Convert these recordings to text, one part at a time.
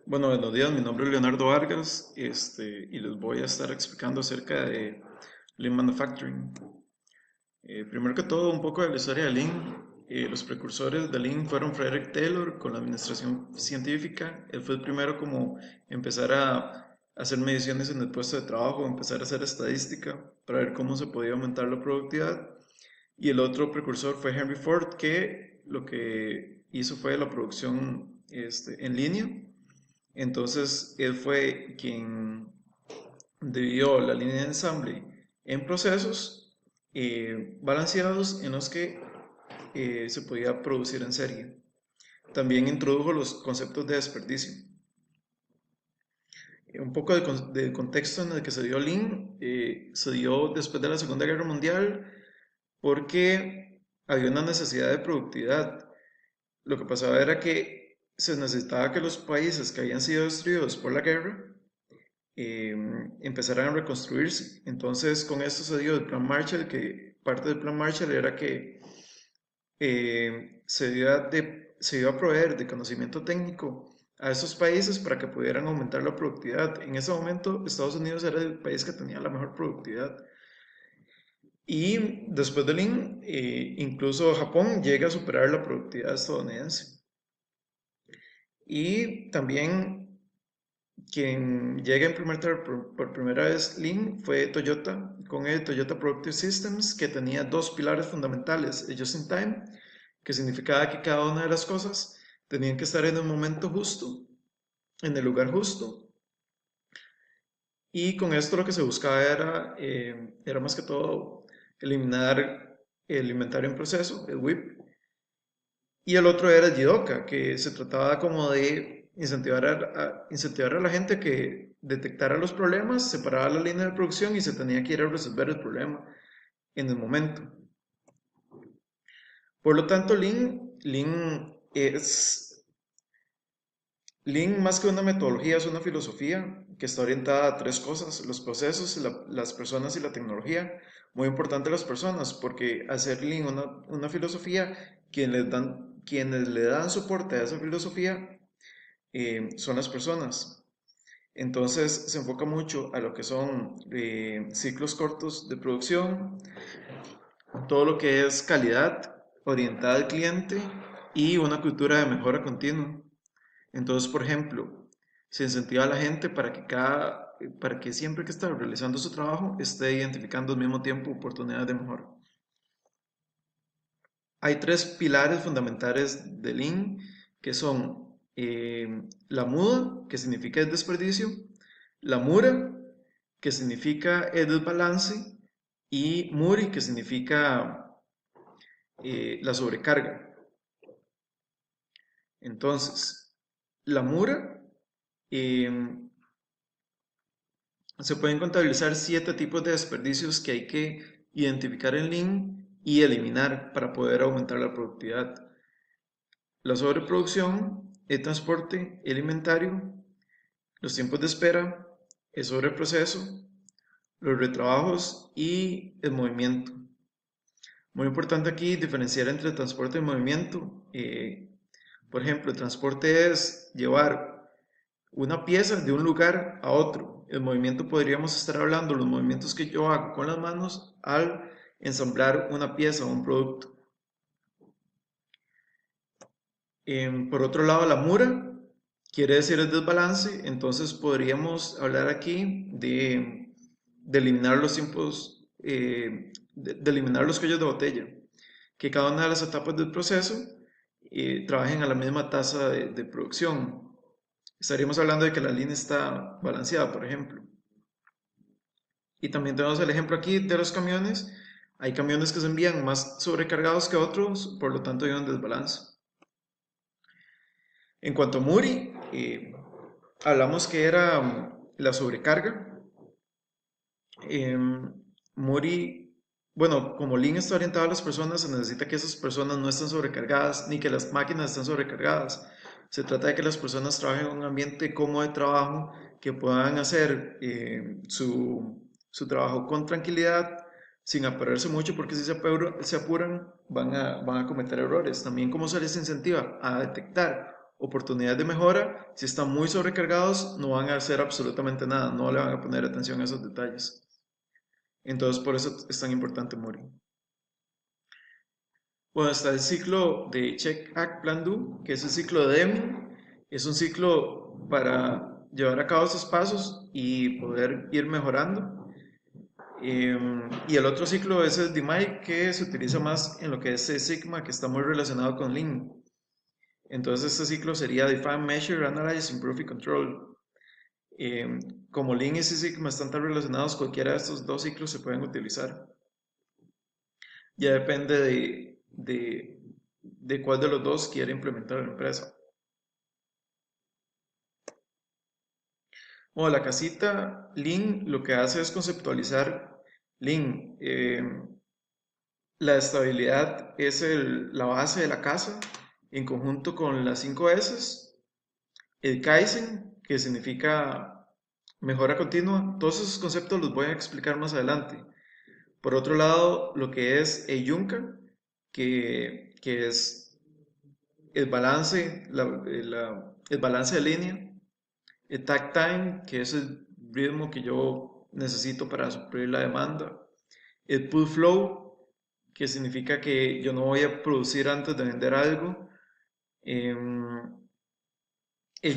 Bueno, buenos días, mi nombre es Leonardo Vargas, y les voy a estar explicando acerca de Lean Manufacturing. Primero que todo, un poco de la historia de Lean. Los precursores de Lean fueron Frederick Taylor con la administración científica. Él fue el primero como empezar a hacer mediciones en el puesto de trabajo, empezar a hacer estadística para ver cómo se podía aumentar la productividad. Y el otro precursor fue Henry Ford, que lo que hizo fue la producción en línea. Entonces, él fue quien dividió la línea de ensamble en procesos balanceados en los que se podía producir en serie. También introdujo los conceptos de desperdicio. Un poco del contexto en el que se dio Lean, se dio después de la Segunda Guerra Mundial porque había una necesidad de productividad. Lo que pasaba era que se necesitaba que los países que habían sido destruidos por la guerra eh, empezaran a reconstruirse. Entonces, con esto se dio el Plan Marshall, que parte del Plan Marshall era que se iba a proveer de conocimiento técnico a esos países para que pudieran aumentar la productividad. En ese momento, Estados Unidos era el país que tenía la mejor productividad. Y después de Lean, incluso Japón llega a superar la productividad estadounidense. Y también quien llega a implementar por primera vez Lean fue Toyota con el Toyota Productive Systems, que tenía dos pilares fundamentales: el Just in Time, que significaba que cada una de las cosas tenían que estar en el momento justo, en el lugar justo, y con esto lo que se buscaba era más que todo eliminar el inventario en proceso, el WIP. Y el otro era el Jidoka, que se trataba como de incentivar a la gente que detectara los problemas, separara la línea de producción y se tenía que ir a resolver el problema en el momento. Por lo tanto, Lean más que una metodología es una filosofía que está orientada a tres cosas: los procesos, las personas y la tecnología. Muy importante las personas, porque hacer Lean una filosofía, quienes le dan soporte a esa filosofía son las personas. Entonces se enfoca mucho a lo que son ciclos cortos de producción, todo lo que es calidad orientada al cliente y una cultura de mejora continua. Entonces, por ejemplo, se incentiva a la gente para que siempre que está realizando su trabajo esté identificando al mismo tiempo oportunidades de mejora. Hay tres pilares fundamentales de Lean, que son la muda, que significa el desperdicio; la mura, que significa el desbalance; y muri, que significa la sobrecarga. Entonces, la mura, eh, se pueden contabilizar 7 tipos de desperdicios que hay que identificar en Lean y eliminar para poder aumentar la productividad: la sobreproducción, el transporte, el inventario, los tiempos de espera, el sobreproceso, los retrabajos y el movimiento. Muy importante aquí diferenciar entre transporte y movimiento. Por ejemplo, el transporte es llevar una pieza de un lugar a otro. El movimiento podríamos estar hablando de los movimientos que yo hago con las manos al ensamblar una pieza o un producto. Por otro lado, la mura quiere decir el desbalance. Entonces podríamos hablar aquí de eliminar los tiempos, de eliminar los cuellos de botella, que cada una de las etapas del proceso trabajen a la misma tasa de producción. Estaríamos hablando de que la línea está balanceada, por ejemplo. Y también tenemos el ejemplo aquí de los camiones. Hay camiones que se envían más sobrecargados que otros, por lo tanto hay un desbalance. En cuanto a Muri, hablamos que era la sobrecarga. Muri, bueno, como Lean está orientado a las personas, se necesita que esas personas no estén sobrecargadas ni que las máquinas estén sobrecargadas. Se trata de que las personas trabajen en un ambiente cómodo de trabajo, que puedan hacer su trabajo con tranquilidad, sin apurarse mucho, porque si se apuran van a cometer errores. También cómo se les incentiva a detectar oportunidades de mejora. Si están muy sobrecargados, no van a hacer absolutamente nada, no le van a poner atención a esos detalles. Entonces, por eso es tan importante Muri. Bueno, está el ciclo de Check, Act, Plan, Do, que es el ciclo de Deming. Es un ciclo para llevar a cabo esos pasos y poder ir mejorando. Y el otro ciclo es el DMAIC, que se utiliza más en lo que es Six Sigma, que está muy relacionado con Lean. Entonces este ciclo sería Define, Measure, Analyze, Improve y Control. Como Lean y Six Sigma están tan relacionados, cualquiera de estos dos ciclos se pueden utilizar. Ya depende de cuál de los dos quiere implementar la empresa. Bueno, la casita Lean lo que hace es conceptualizar Lean. La estabilidad es la base de la casa en conjunto con las 5 S, el Kaizen, que significa mejora continua. Todos esos conceptos los voy a explicar más adelante. Por otro lado, lo que es el Yunka, que es el balance, el balance de línea, el takt time, que es el ritmo que yo necesito para suplir la demanda, el pull flow, que significa que yo no voy a producir antes de vender algo, el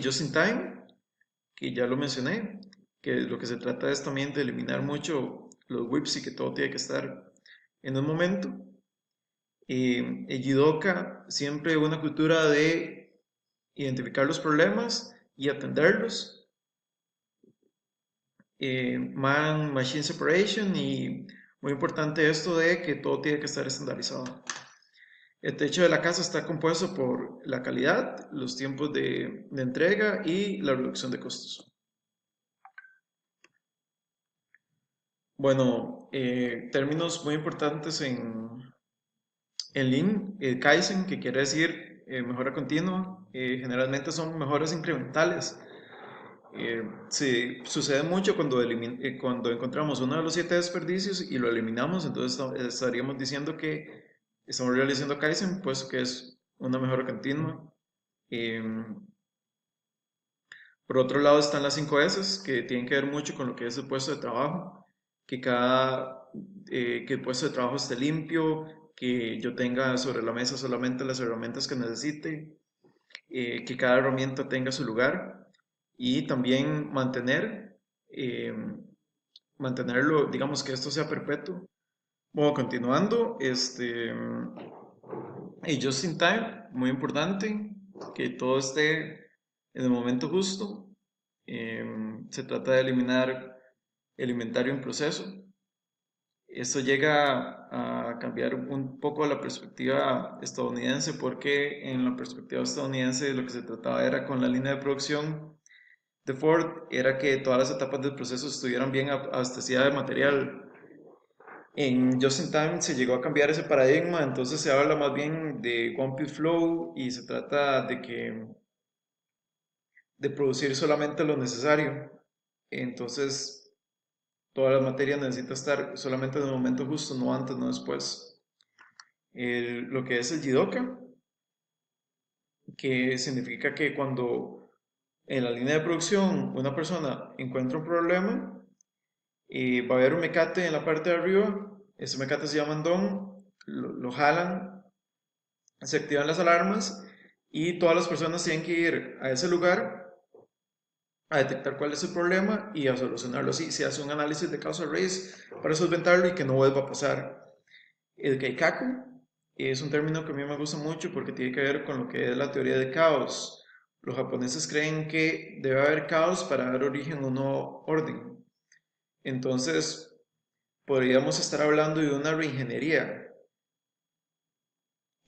just in time, que ya lo mencioné, que lo que se trata es también de eliminar mucho los whips y que todo tiene que estar en un momento. El Jidoka, siempre una cultura de identificar los problemas y atenderlos. Man-machine separation y muy importante esto de que todo tiene que estar estandarizado. El techo de la casa está compuesto por la calidad, los tiempos de entrega y la reducción de costos. Bueno, términos muy importantes en Lean, el Kaizen, que quiere decir mejora continua, generalmente son mejoras incrementales. Sucede mucho cuando encontramos uno de los 7 desperdicios y lo eliminamos, entonces estaríamos diciendo que estamos realizando Kaizen, pues que es una mejora continua. Por otro lado están las 5 S, que tienen que ver mucho con lo que es el puesto de trabajo, que que el puesto de trabajo esté limpio, que yo tenga sobre la mesa solamente las herramientas que necesite, que cada herramienta tenga su lugar y también eh, mantenerlo, digamos que esto sea perpetuo. Bueno, continuando, y just in time, muy importante, que todo esté en el momento justo. Se trata de eliminar el inventario en proceso. Esto llega a cambiar un poco la perspectiva estadounidense, porque en la perspectiva estadounidense lo que se trataba era con la línea de producción de Ford, era que todas las etapas del proceso estuvieran bien abastecidas de material. En Just in Time se llegó a cambiar ese paradigma, entonces se habla más bien de One Piece Flow y se trata de producir solamente lo necesario. Entonces, toda la materia necesita estar solamente en el momento justo, no antes, no después. Lo que es el Jidoka, que significa que cuando en la línea de producción una persona encuentra un problema, va a haber un mecate en la parte de arriba, ese mecate se llama DOM, lo jalan, se activan las alarmas y todas las personas tienen que ir a ese lugar a detectar cuál es el problema y a solucionarlo así. Se hace un análisis de causa raíz para solventarlo y que no vuelva a pasar. El Keikaku es un término que a mí me gusta mucho porque tiene que ver con lo que es la teoría de caos. Los japoneses creen que debe haber caos para dar origen a un nuevo orden. Entonces, podríamos estar hablando de una reingeniería.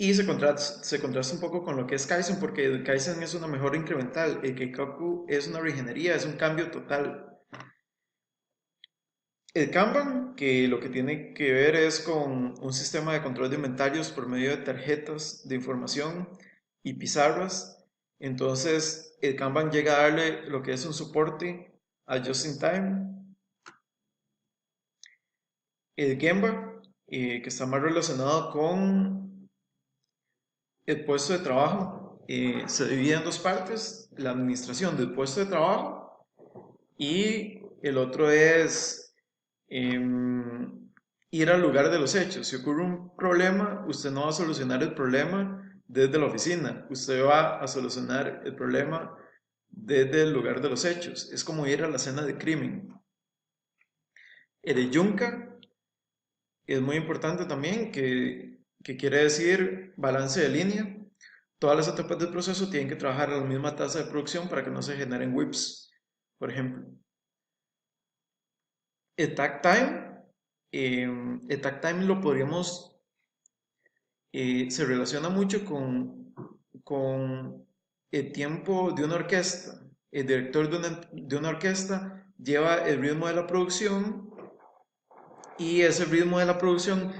Y se contrasta un poco con lo que es Kaizen, porque el Kaizen es una mejora incremental, el Keikaku es una reingeniería, es un cambio total. El Kanban, que lo que tiene que ver es con un sistema de control de inventarios por medio de tarjetas de información y pizarras. Entonces, el Kanban llega a darle lo que es un soporte a Just in Time. El Gemba, que está más relacionado con el puesto de trabajo. se divide en dos partes: la administración del puesto de trabajo y el otro es ir al lugar de los hechos. Si ocurre un problema, usted no va a solucionar el problema desde la oficina, usted va a solucionar el problema desde el lugar de los hechos. Es como ir a la escena de crimen. El yunca es muy importante también, que quiere decir balance de línea. Todas las etapas del proceso tienen que trabajar a la misma tasa de producción para que no se generen whips, por ejemplo. El takt time, lo podríamos, se relaciona mucho con el tiempo de una orquesta. El director de una orquesta lleva el ritmo de la producción y ese ritmo de la producción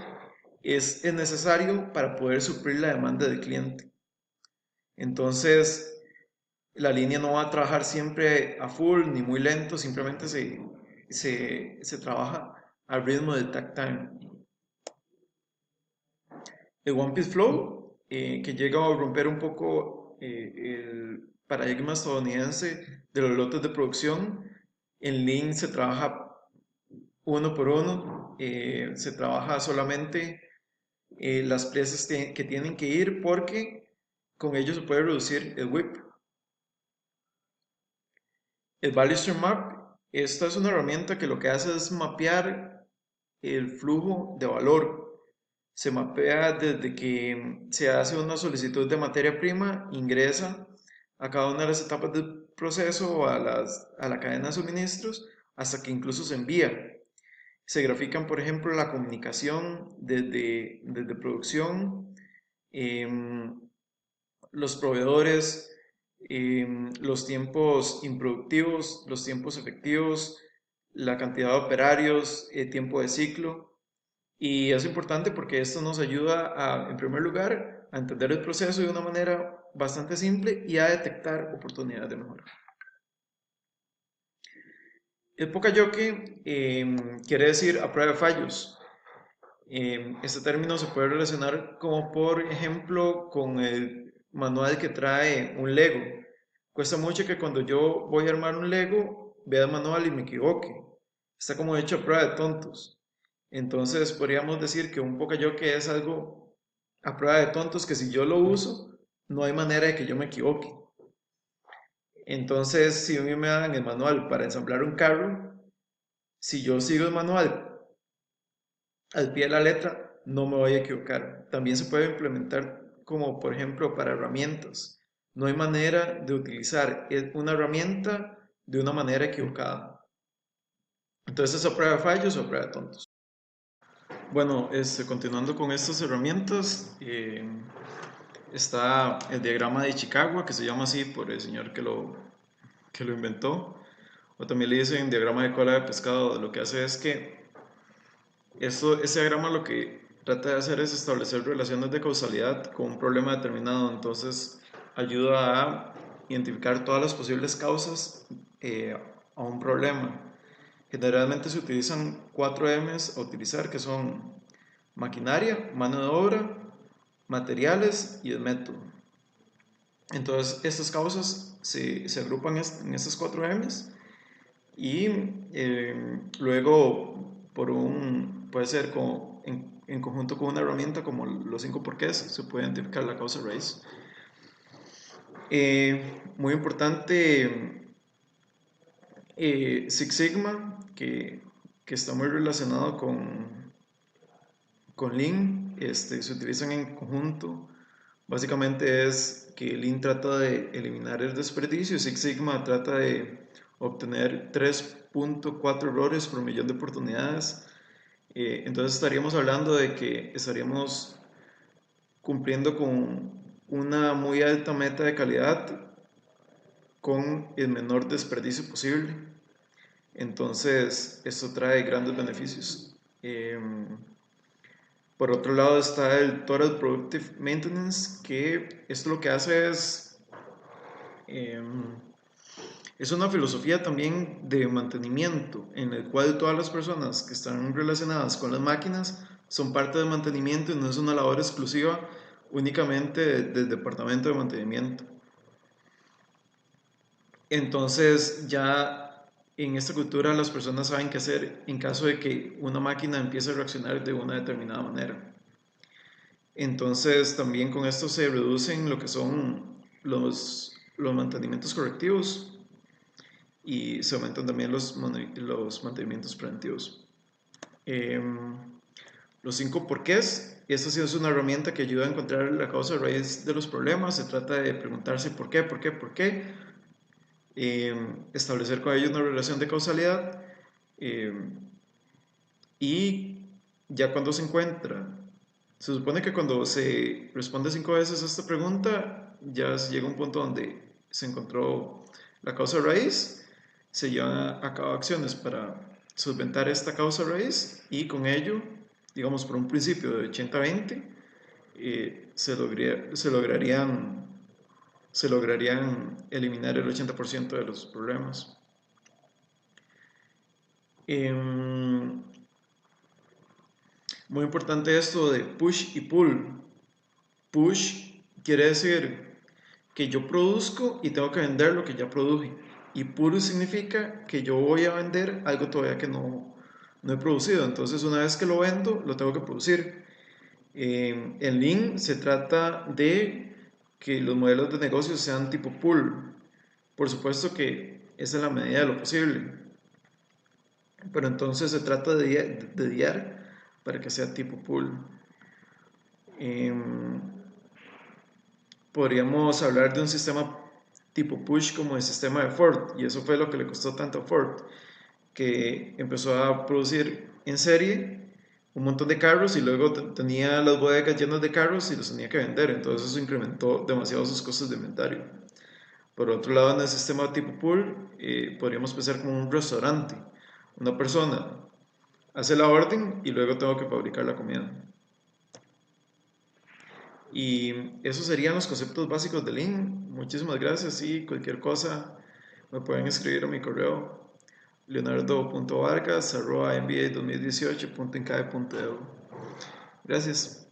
es necesario para poder suplir la demanda del cliente. Entonces, la línea no va a trabajar siempre a full ni muy lento, simplemente se trabaja al ritmo del takt time. El One Piece Flow, que llega a romper un poco el paradigma estadounidense de los lotes de producción. En Lean se trabaja uno por uno, se trabaja solamente las piezas que tienen que ir, porque con ello se puede reducir el WIP. El Value Stream Map, esta es una herramienta que lo que hace es mapear el flujo de valor. Se mapea desde que se hace una solicitud de materia prima, ingresa a cada una de las etapas del proceso o a la cadena de suministros, hasta que incluso se envía. Se grafican, por ejemplo, la comunicación desde producción, los proveedores, los tiempos improductivos, los tiempos efectivos, la cantidad de operarios, tiempo de ciclo. Y es importante porque esto nos ayuda a, en primer lugar, a entender el proceso de una manera bastante simple y a detectar oportunidades de mejora. El Pokayoke quiere decir a prueba de fallos. Este término se puede relacionar como por ejemplo con el manual que trae un Lego. Cuesta mucho que cuando yo voy a armar un Lego vea el manual y me equivoque. Está como hecho a prueba de tontos. Entonces podríamos decir que un Pokayoke es algo a prueba de tontos, que si yo lo uso no hay manera de que yo me equivoque. Entonces, si a mí me dan el manual para ensamblar un carro, si yo sigo el manual al pie de la letra, no me voy a equivocar. También se puede implementar como, por ejemplo, para herramientas. No hay manera de utilizar una herramienta de una manera equivocada. Entonces, es a prueba de fallos o a prueba de tontos. Bueno, continuando con estas herramientas, está el diagrama de Chicago, que se llama así por el señor que lo inventó, o también le dicen diagrama de cola de pescado. Lo que hace es que ese diagrama lo que trata de hacer es establecer relaciones de causalidad con un problema determinado. Entonces ayuda a identificar todas las posibles causas a un problema. Generalmente se utilizan 4 M's a utilizar, que son maquinaria, mano de obra, materiales y el método. Entonces estas causas se agrupan en estas 4 M's y luego puede ser en conjunto con una herramienta como los 5 porqués se puede identificar la causa raíz. Muy importante, Six Sigma, que está muy relacionado con Lean, se utilizan en conjunto. Básicamente es que Lean trata de eliminar el desperdicio y Six Sigma trata de obtener 3.4 errores por millón de oportunidades. Entonces estaríamos hablando de que estaríamos cumpliendo con una muy alta meta de calidad con el menor desperdicio posible. Entonces esto trae grandes beneficios. Por otro lado está el Total Productive Maintenance, que esto lo que hace es una filosofía también de mantenimiento, en el cual todas las personas que están relacionadas con las máquinas son parte del mantenimiento y no es una labor exclusiva únicamente del departamento de mantenimiento. Entonces ya en esta cultura las personas saben qué hacer en caso de que una máquina empiece a reaccionar de una determinada manera. Entonces también con esto se reducen lo que son los mantenimientos correctivos y se aumentan también los mantenimientos preventivos. Los 5 porqués. Esta sí es una herramienta que ayuda a encontrar la causa raíz de los problemas. Se trata de preguntarse por qué, por qué, por qué. Establecer con ellos una relación de causalidad. Y ya cuando se encuentra, se supone que cuando se responde 5 veces a esta pregunta, ya se llega a un punto donde se encontró la causa raíz, se llevan a cabo acciones para solventar esta causa raíz y con ello, digamos por un principio de 80-20, se lograrían eliminar el 80% de los problemas. Muy importante esto de push y pull. Push quiere decir que yo produzco y tengo que vender lo que ya produje. Y pull significa que yo voy a vender algo todavía que no he producido. Entonces una vez que lo vendo, lo tengo que producir. En Lean se trata de que los modelos de negocio sean tipo pull. Por supuesto que esa es la medida de lo posible. Pero entonces se trata de diar para que sea tipo pull. Podríamos hablar de un sistema tipo push como el sistema de Ford, y eso fue lo que le costó tanto a Ford, que empezó a producir en serie un montón de carros y luego tenía las bodegas llenas de carros y los tenía que vender, entonces eso incrementó demasiado sus costos de inventario. Por otro lado, en el sistema tipo pool, podríamos pensar como un restaurante. Una persona hace la orden y luego tengo que fabricar la comida. Y esos serían los conceptos básicos de Lean. Muchísimas gracias y cualquier cosa me pueden escribir a mi correo leonardo.vargas@mba2018.encae.edu. Gracias.